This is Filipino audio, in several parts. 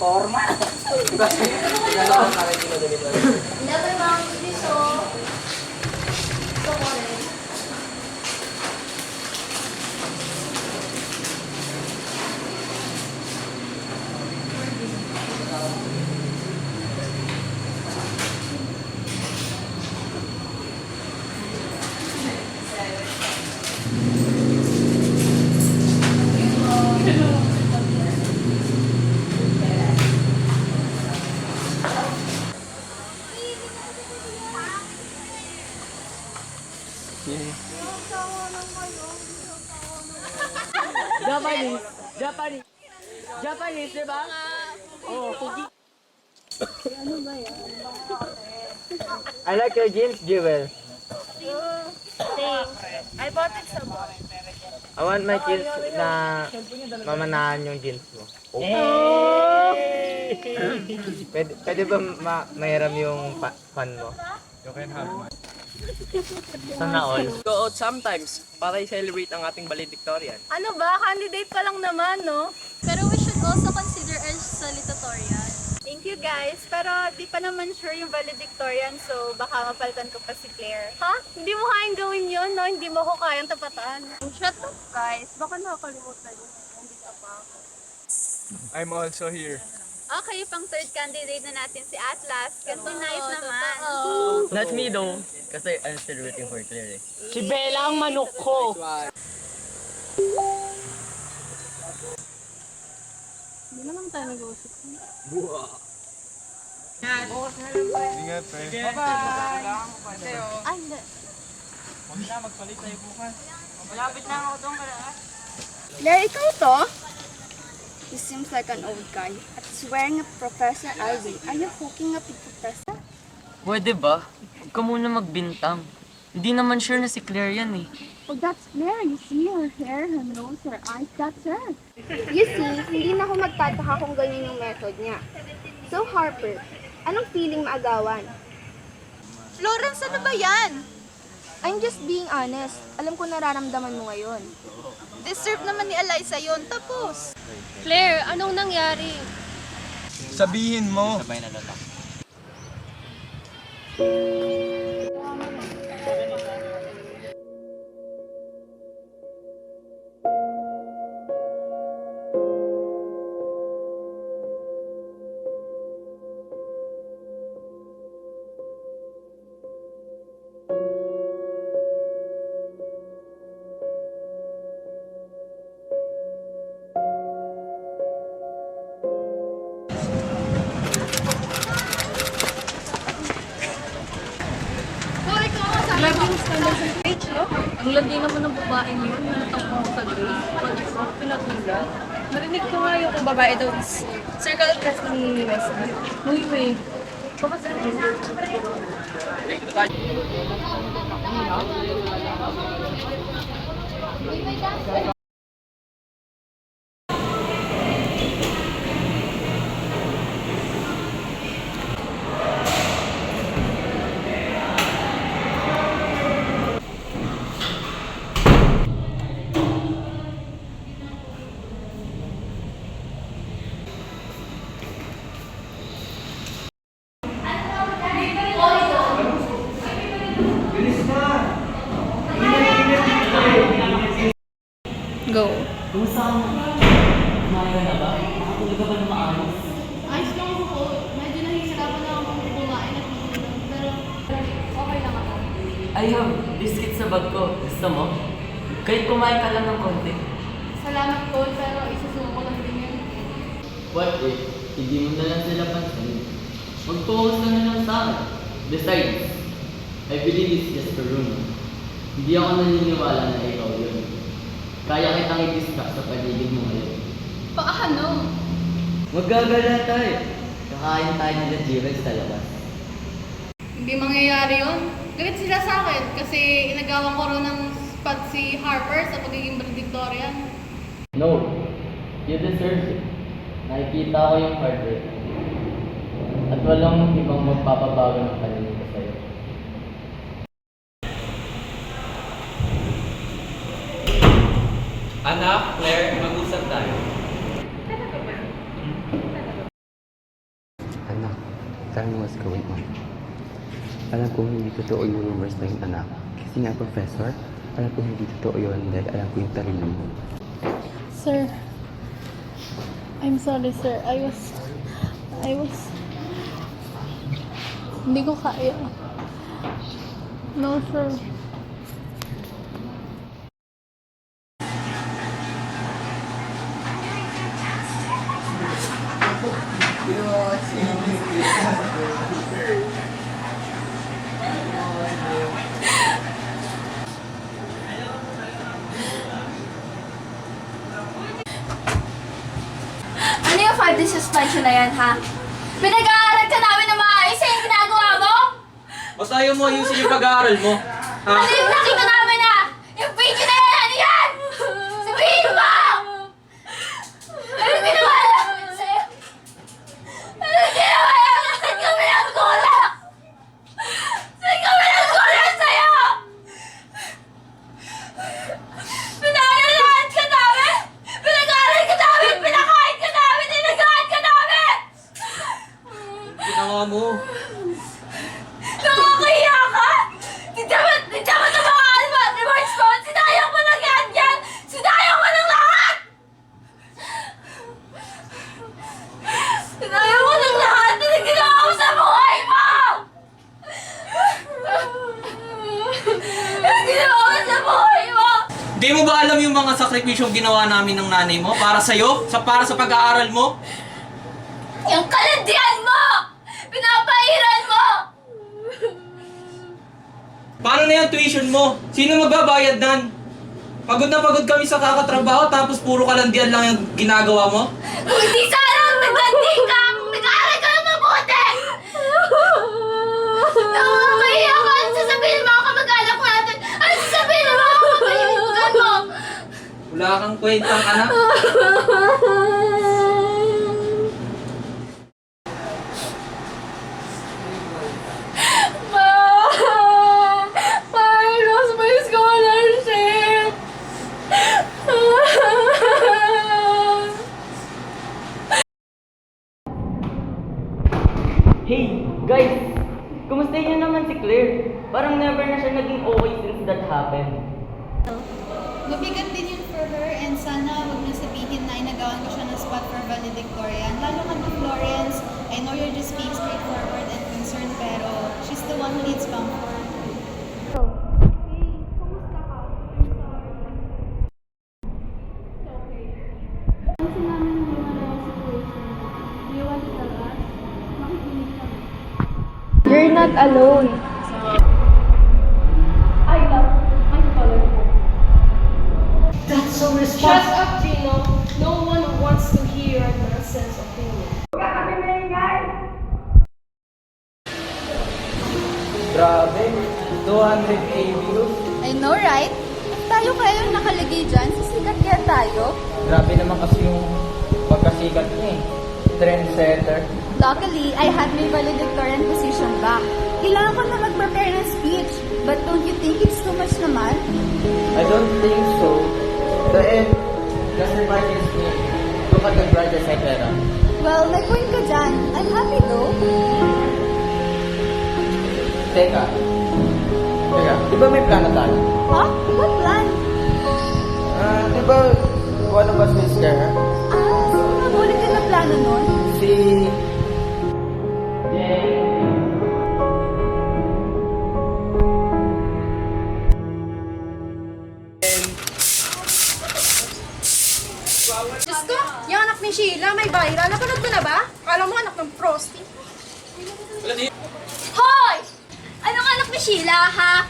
Forma. Never mind, piso. Gusto ko rin. Japanese. Japanese. Japanese, di ba? Oh, pugi. I like your jeans, Jewel. Thanks. I bought it sa mall. I want my jeans na mamanahan yung jeans mo. Pwede ba mahiram yung fan mo? You can have mine. Sana all. Go out sometimes para i-celebrate ang ating valedictorian. Ano ba? Candidate pa lang naman, no? Pero we should also consider our salutatorian. Thank you guys, pero di pa naman sure yung valedictorian, so baka mapalitan ko pa si Claire. Ha? Hindi mo kayang gawin yun, no? Hindi mo ko kayang tapatan. Shut up guys, baka nakakalimutan niyo. Nandito pa ako. I'm also here. Okay, pang third candidate na natin si Atlas. Ganito nice naman. Not me though, kasi I'm still waiting for Claire eh. Si Bella ang manok ko. Hindi naman tayo nag-uusap. Ingat, pre. Ay, hindi. There, ikaw to? He seems like an old guy. At he's wearing a Professor Ivy. Are you hooking up with Professor? Pwede ba? Huwag ka muna magbintang. Hindi naman sure na si Claire yan eh. Oh, that's Claire. You see her hair, her nose, her eyes. That's her. You see, hindi na ako magtataka kung ganyan yung method niya. So, Harper, anong feeling maagawan? Florence, ano ba yan? I'm just being honest. Alam ko nararamdaman mo ngayon. Deserve naman ni Eliza yun. Tapos. Claire, anong nangyari? Sabihin mo. Sabay na lata. Ang lagi naman ng babaeng yun, natapang sa grade. Pag-isok, pinatula. Narinig ko nga yung babae daw is circle test ni Wesley. Uy, wait. Baka sa Go. Ayos lang ako po. Medyo nahihirapan lang akong kumain at mag-inom. Pero okay lang ako. I have biscuit sa bag ko. Gusto mo? Kahit kumain ka lang ng konti. Salamat po, pero isusuko ko lang din yun. What if, hindi mo na lang sila pansin? Mag-focus ka na lang sa akin. Besides, I believe it's just a rumor. Hindi ako naniniwala na ikaw yun. Kaya kitang i-distract sa paligid mo ngayon. Paano? Magagala tayo. Kakain tayo nila Jewels sa labas. Hindi mangyayari yun. Galit sila sa akin kasi inagawan ko rin ng spot si Harper sa pagiging valedictorian. No, you deserve it. Nakikita ko yung hard work. At walang ibang magpapabago ng paningin ko sa'yo. Anak, Claire, mag-usap tayo. what's going on. Alam kong hindi totoo yung rumors na yung anak. Kasi nga, Professor, alam kong hindi totoo yun dahil alam ko yung talino mo. Sir, I'm sorry, sir. I was... Hindi ko kaya. No, sir. Ano yung 5 days suspension na yan, ha? Pinag-aaral ka namin na maayos, yung ginagawa mo? Basta ayaw mo ayusin yung pag-aaral mo. Ha? Ano yung nakita namin na? Yung video na yan, ano yan? Sabihin mo! Ano ginawa namin sa'yo? Ano ginawa namin? Saan kami nagkulang? Saan kami nagkulang sa'yo? Pinaralahan ka namin! Pinag-aaral ka namin! Pinakain ka namin! Inagahan ka namin! Ginawa mo. Nakakahiya ka! Hindi mo ito mga rewards mo! Sinayang mo lang yan! Sinayang mo lang lahat! Sinayang mo lang lahat na ginawa mo sa buhay mo! Ang ginawa mo sa buhay mo! Di mo ba alam yung mga sakripisyong ginawa namin ng nanay mo para sa'yo? Para sa pag-aaral mo? Yung kalandian mo! Pinapairan mo! Paano na yung tuition mo? Sino magbabayad nan? Pagod na pagod kami sa kakatrabaho tapos puro kalandian lang yung ginagawa mo? Kung hindi sana naglandi ka! Kung nag-aaral ka ng mabuti! Nakakahiya ka! Ano sasabihin ng mga kamag-anak natin? Ano sasabihin ng mga kapalimutan mo? Wala kang kwentang anak. I lost my scholarship! Hey, guys! Kumusta niyo naman si Claire? Parang never na siya naging okay since that happened. Mabigat din yun for her and sana wag niyo sabihin na inagawan ko siya ng spot for valedictorian. Lalo ka na Florence, I know you're just being straightforward and concerned pero she's the one who needs comfort. You're not alone. I love my scholarship. That's so Shut responsible. up, Gino. No one wants to hear your nonsense opinion. Grabe, 200k views. I know, right? Tayo kaya yung nakalagay dyan. Sisikat kaya tayo. Grabe naman kasi yung pagkasikat niya eh. Trendsetter. Luckily, I had my valedictorian position back. Kailangan ko na mag-prepare ng speech. But don't you think it's too much naman? I don't think so. The end just reminds me. Look at the brighter side, Vera. Well, may point ka dyan. I'm happy though. Teka, di ba may plano tayo? Huh? What plan? Di ba one of us will scare her? Sino nabulit ka na plano nun? Si... Diyos ko, yung anak ni Sheila may viral. Napanood ko na ba? Akala mo anak ng Frosty. Hoy! Anong anak ni Sheila, ha?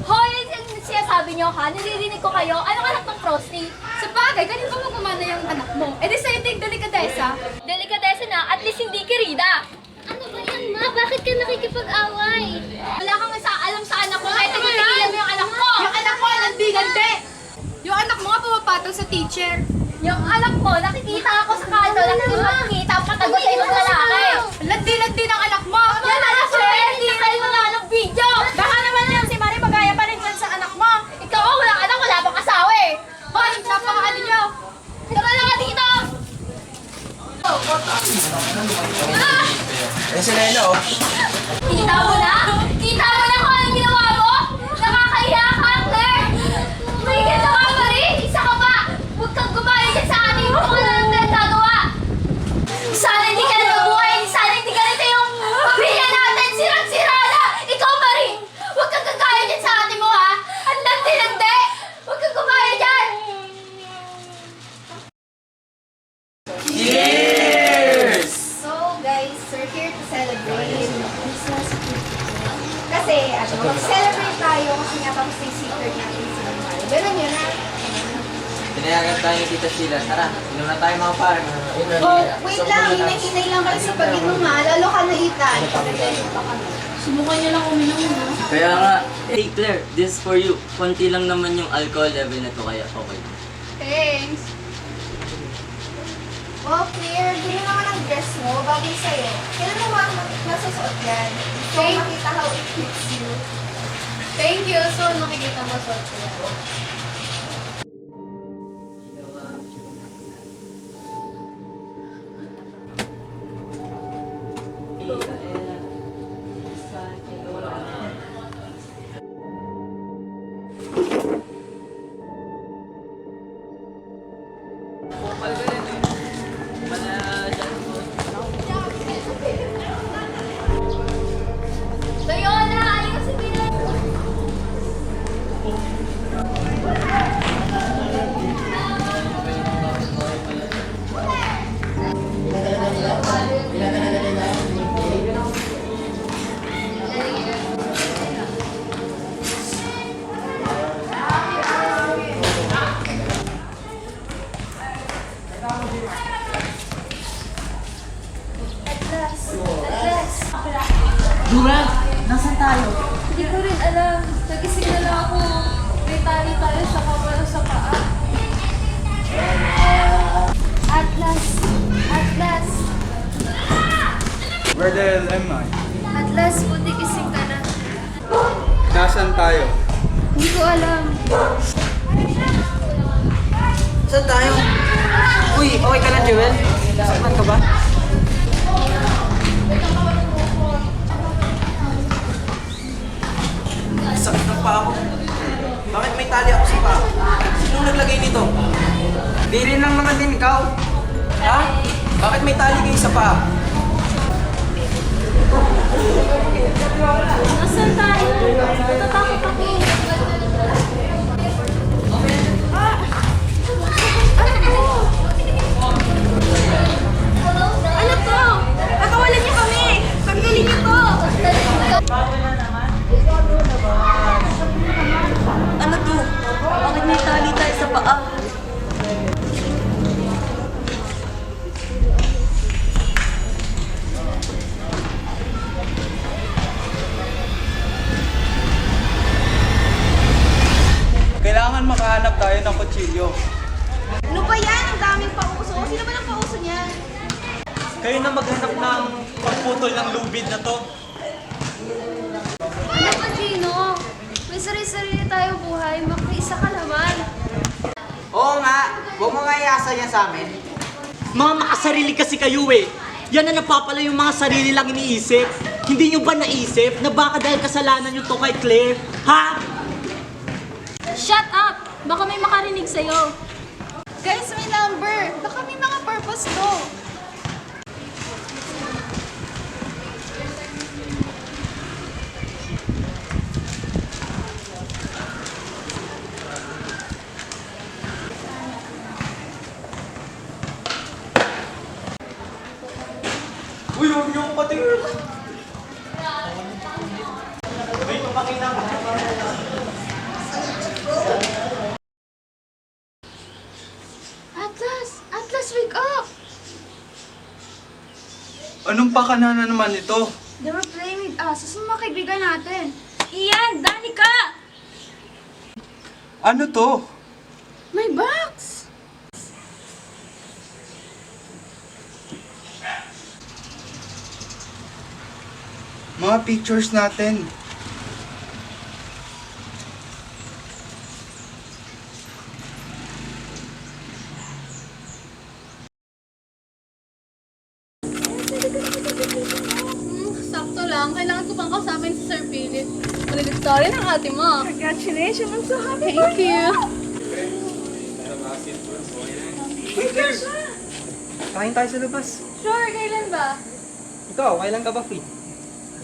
Hoy! Yung sinasabi niyo, ha? Naririnig ko kayo. Anong anak ng Frosty? Sa bagay, ganun ka magmamana yung anak mo. Eh di sa'yo ting delikadesa. Delikadesa na, at least hindi kirida. Ano ba yan, ma? Bakit ka nakikipag-away? Wala kang alam sa anak ko. Kahit nagtigilan mo yung anak ko. Yung anak mo, landi-gandi. Yung anak mo nga pumapatol sa teacher. Yung anak ko, nakikita ako sa kanto. Nakikita ang patago sa ibang lalaki. Landi-landi ng anak mo. Yan na lang, sir! Hindi na kayo mga ng video! Baka naman yan si Mari magaya pa rin dyan sa anak mo. Ikaw, walang anak, wala pang asawa eh! Hoy, napakaano nyo. Tara na nga dito! Ah! Eh, si Nena, oh. Kita mo na? Kita mo na kung anong ginawa mo? Nakakahiya ka, Claire! May ginawa pa rin! Isa ka pa! Huwag kang gumawa dyan sa ating mo kung ano ang nagagawa! Sana hindi ka na mabuhay! Sana hindi ka na yung pamilya natin! Sirang-sira na! Ikaw pa rin! Huwag kang gagaya dyan sa ating mo, ha? Ang landi-landi! Huwag kang gumaya dyan! So guys, we're here to celebrate. Kasi, mag-celebrate tayo kasi nga tapos yung secret natin si Mario. Ganun yun, ha? Pinayagan tayo ni Tita Sheila. Tara, inom na tayo mga par. Oh, wait lang, hinay-hinay lang kayo sa pag-inom, ha? Lalo ka na Ethan. Subukan niyo lang uminom, ha? Kaya nga, hey Claire, this is for you. Konti lang naman yung alcohol level na to, kaya okay. Thanks. Well, Claire, gano'n naman ang dress mo, bagay sa'yo. Kailan mo nasusuot yan? So, makita how it fits you. Thank you. So, nakikita mo suot ko yan. Loyola, ayusin mo na! Dura, nasan tayo? Hindi ko rin alam. Nagising na lang ako. May tali tayo sa kabalo sa paa. Atlas. Atlas. Where the hell am I? Atlas, buti gising ka na. Nasaan tayo? Hindi ko alam. Saan tayo? Uy, okay ka lang, Jewel? Saktan ka ba? Sakit ng paa ko. Bakit may tali ako sa paa? Sinong naglagay nito? Di rin lang naman din ikaw. Ha? Bakit may tali kayo sa paa? Nasaan tayo? Natatakot ako. Ano to? Nakawalan niyo kami! Tanggalin niyo to! Ano to? Bakit may tali tayo sa paa? Kailangan makahanap tayo ng kutsilyo. Ano ba yan? Ang daming pauso. Sino ba ng pauso niyan? Kayo na maghanap ng pagputol ng lubid na to. Ano ba, Gino? May sarili-sarili tayo buhay. Makaisa ka naman. Oo nga, huwag mo nga iasa yan sa amin. Mga makasarili kasi kayo eh. Yan na napapala yung mga sarili lang iniisip. Hindi nyo ba naisip na baka dahil kasalanan nyo to kay Claire? Ha? Shut up! Baka may makarinig sa'yo. Guys, may number. Baka may mga purpose to. Uy, huwag niyo akong patingin. May papakita ko. Atlas! Atlas, wake up! Anong pakana na naman ito? They were playing with us. Saan mga kaibigan natin? Iyan! Danica! Ano to? My box! Mga pictures natin. lang, kailangan ko pang kausapin si Sir Philip. Valedictorian ang ate mo. Congratulations! I'm so happy Thank you. Kain tayo sa labas. Sure, kailan ba? Ikaw, kailan ka ba free?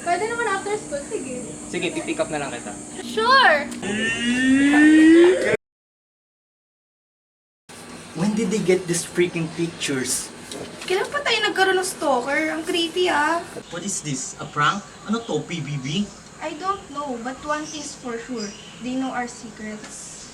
Pwede naman after school, sige. Sige, pipick up na lang kita. Sure! When did they get these freaking pictures? Kailan pa tayo nagkaroon ng stalker? Ang creepy ah. What is this? A prank? Ano to? PBB? I don't know, but one thing's for sure. They know our secrets.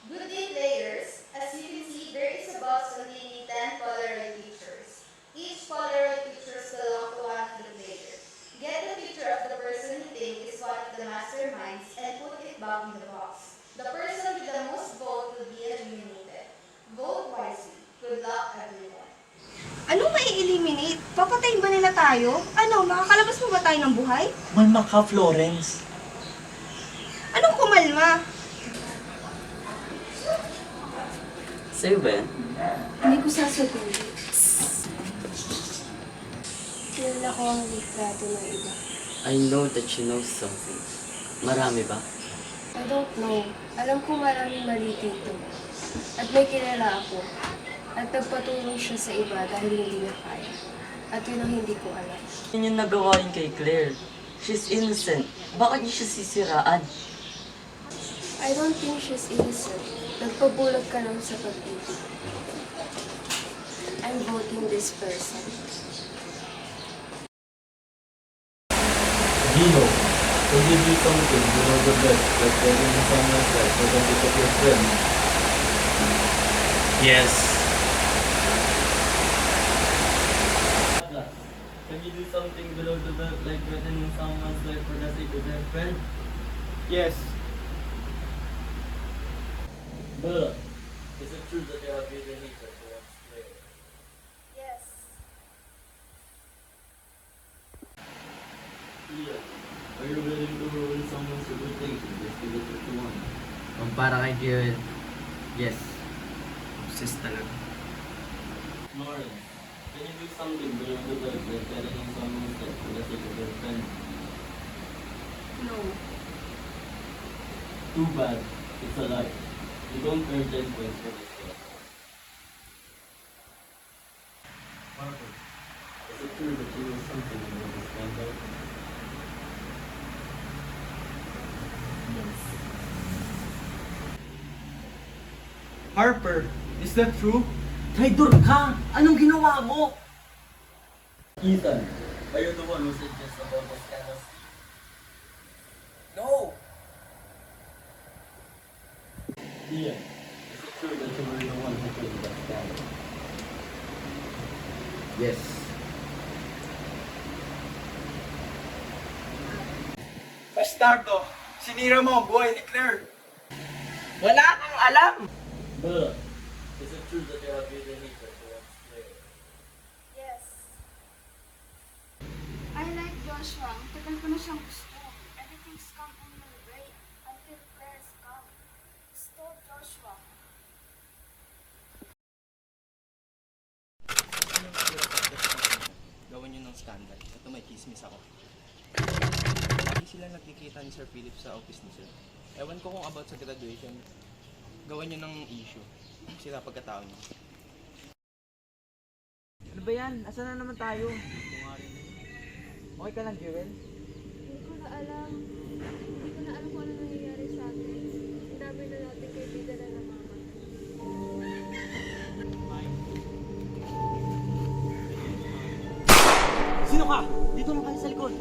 Good day, players. As you can see, there is a box containing 10 Polaroid pictures. Each Polaroid picture belongs to one of the players. Get the picture of the person you think is one of the masterminds and put it back in the box. The person with the most vote will be eliminated. Vote wisely. Good luck, everyone. Anong mai-eliminate? Papatayin ba nila tayo? Ano, makakalabas mo ba tayo ng buhay? Malma ka, Florence. Anong kumalma? Sa'yo ba yan? Hindi ko sasagutin. Kilala ko ang litrato ng iba. I know that she knows something. Marami ba? I don't know. Alam ko maraming mali dito. At may kilala ako. At nagpatulong siya sa iba dahil hindi niya kaya. At yun ang hindi ko alam. Yun yung nagawa yun kay Claire. She's innocent. Bakit niya siya sisiraan? I don't think she's innocent. Nagpabulag ka lang sa pag-ibig. I'm voting this person. Gino, can you do something to know the best, like telling someone's life for the sake of your friend? Yes. Can you do something below the belt, like threatening someone's life for the sake of their friend? Yes. Bella, is it true that you have really hatred towards Claire? Yes. Ian, are you willing to ruin someone's reputation just to get what you want? Para kay Joel, yes. Obsessed talaga. Lauren, can you do something below the belt, like threatening someone's life for the sake of their friend? No. Too bad. It's a lie. You don't earn 10 points for this one. Marco, is it true that you know something about this scandal? Harper, is that true? Traidor ka! Anong ginawa mo? Ethan, are you the one who said this about the scandal? No! Ian, is it true that you were the one who killed that scandal? Yes. Bastardo! Sinira mo ang buhay ni Claire! Wala kang alam! Bella, is it true that you have really hatred towards Claire? Yes. I like Joshua. Ang tagal ko na siyang gusto. Everything's come on my way until Claire's come. Stole Joshua. Gawin nyo ng scandal. Ito may chismis ako. Lagi sila nagkikita ni Sir Philip sa office ni Sir. Ewan ko kung about sa graduation. Gawin nyo ng issue. Sila pagkatao nyo. Ano ba yan? Asa na naman tayo? Okay ka lang, Jewel? Hindi ko na alam. Hindi ko na alam kung ano nangyayari sa atin. Ang dami na natin kaibigan na namamatay. Sino ka? Dito lang kayo sa likod.